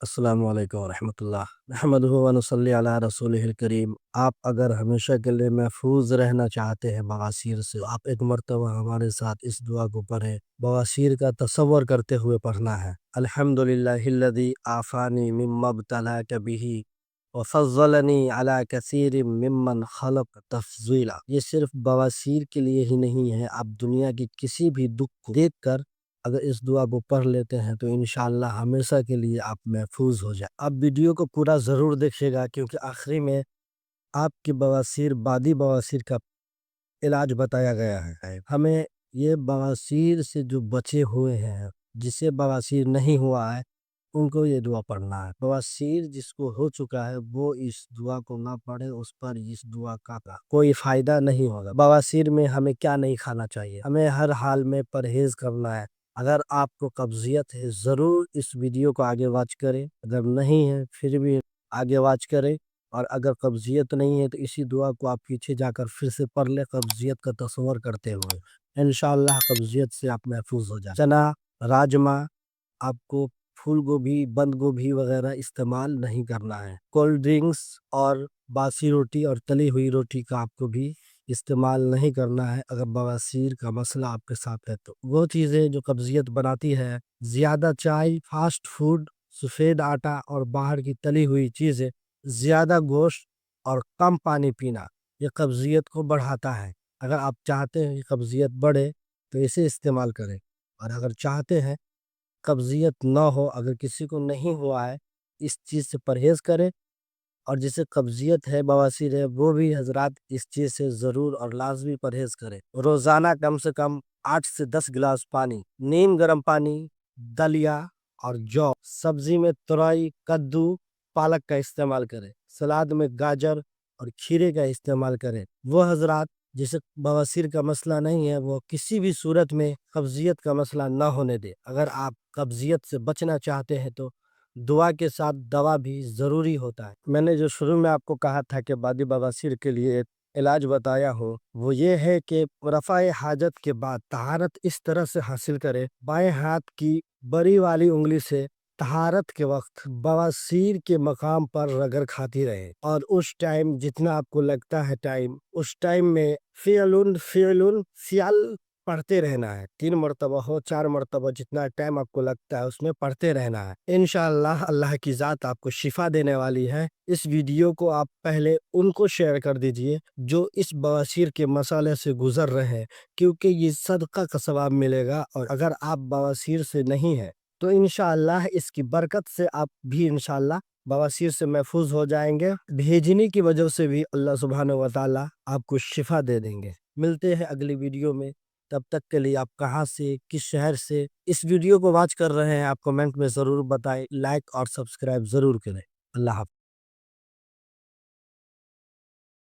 السلام علیکم ورحمۃ اللہ نحمدہ و نصلی علی رسولہ الکریم۔ آپ اگر ہمیشہ کے لیے محفوظ رہنا چاہتے ہیں بواسیر سے، آپ ایک مرتبہ ہمارے ساتھ اس دعا کو پڑھیں۔ بواسیر کا تصور کرتے ہوئے پڑھنا ہے۔ الحمدللہ الذی عافانی مما ابتلاک بہ وفضلنی علی کثیر ممن خلق تفضیلا۔ یہ صرف بواسیر کے لیے ہی نہیں ہے، آپ دنیا کی کسی بھی دکھ کو دیکھ کر اگر اس دعا کو پڑھ لیتے ہیں تو انشاءاللہ ہمیشہ کے لیے آپ محفوظ ہو جائیں۔ آپ ویڈیو کو پورا ضرور دیکھیے گا، کیونکہ آخری میں آپ کی بواسیر بادی بواسیر کا علاج بتایا گیا ہے۔ ہمیں یہ بواسیر سے جو بچے ہوئے ہیں، جسے بواسیر نہیں ہوا ہے، ان کو یہ دعا پڑھنا ہے۔ بواسیر جس کو ہو چکا ہے وہ اس دعا کو نہ پڑھے، اس پر اس دعا کا کوئی فائدہ نہیں ہوگا۔ بواسیر میں ہمیں کیا نہیں کھانا چاہیے؟ ہمیں ہر حال میں پرہیز کرنا ہے۔ اگر آپ کو قبضیت ہے ضرور اس ویڈیو کو آگے واچ کریں، اگر نہیں ہے پھر بھی آگے واچ کریں، اور اگر قبضیت نہیں ہے تو اسی دعا کو آپ پیچھے جا کر پھر سے پڑھ لیں قبضیت کا تصور کرتے ہوئے۔ انشاءاللہ قبضیت سے آپ محفوظ ہو جائیں۔ چنا، راجمہ، آپ کو پھول گوبھی، بند گوبھی وغیرہ استعمال نہیں کرنا ہے۔ کولڈ ڈرنکس اور باسی روٹی اور تلی ہوئی روٹی کا آپ کو بھی استعمال نہیں کرنا ہے اگر بواسیر کا مسئلہ آپ کے ساتھ ہے تو۔ وہ چیزیں جو قبضیت بناتی ہے، زیادہ چائے، فاسٹ فوڈ، سفید آٹا اور باہر کی تلی ہوئی چیزیں، زیادہ گوشت اور کم پانی پینا، یہ قبضیت کو بڑھاتا ہے۔ اگر آپ چاہتے ہیں کہ قبضیت بڑھے تو اسے استعمال کریں، اور اگر چاہتے ہیں قبضیت نہ ہو، اگر کسی کو نہیں ہوا ہے، اس چیز سے پرہیز کریں، اور جسے قبضیت ہے، بواسیر ہے، وہ بھی حضرات اس چیز سے ضرور اور لازمی پرہیز کریں۔ روزانہ کم سے کم 8 سے 10 گلاس پانی، نیم گرم پانی، دلیا اور جو، سبزی میں ترائی، کدو، پالک کا استعمال کریں۔ سلاد میں گاجر اور کھیرے کا استعمال کریں۔ وہ حضرات جسے بواسیر کا مسئلہ نہیں ہے، وہ کسی بھی صورت میں قبضیت کا مسئلہ نہ ہونے دے۔ اگر آپ قبضیت سے بچنا چاہتے ہیں تو دعا کے ساتھ دوا بھی ضروری ہوتا ہے۔ میں نے جو شروع میں آپ کو کہا تھا کہ بادی بواسیر کے لیے ایک علاج بتایا ہوں، وہ یہ ہے کہ رفع حاجت کے بعد طہارت اس طرح سے حاصل کرے، بائیں ہاتھ کی بڑی والی انگلی سے طہارت کے وقت بواسیر کے مقام پر رگڑ کھاتی رہے، اور اس ٹائم جتنا آپ کو لگتا ہے ٹائم، اس ٹائم میں فعل فعل پڑھتے رہنا ہے۔ 3 مرتبہ ہو، 4 مرتبہ، جتنا ٹائم آپ کو لگتا ہے اس میں پڑھتے رہنا ہے۔ انشاءاللہ اللہ کی ذات آپ کو شفا دینے والی ہے۔ اس ویڈیو کو آپ پہلے ان کو شیئر کر دیجئے جو اس بواسیر کے مسئلے سے گزر رہے ہیں، کیونکہ یہ صدقہ کا ثواب ملے گا، اور اگر آپ بواسیر سے نہیں ہیں تو انشاءاللہ اس کی برکت سے آپ بھی انشاءاللہ بواسیر سے محفوظ ہو جائیں گے۔ بھیجنے کی وجہ سے بھی اللہ سبحانہ و تعالی آپ کو شفا دے دیں گے۔ ملتے ہیں اگلی ویڈیو میں، تب تک کے لیے آپ کہاں سے، کس شہر سے اس ویڈیو کو واچ کر رہے ہیں، آپ کمنٹ میں ضرور بتائیں، لائک اور سبسکرائب ضرور کریں۔ اللہ حافظ۔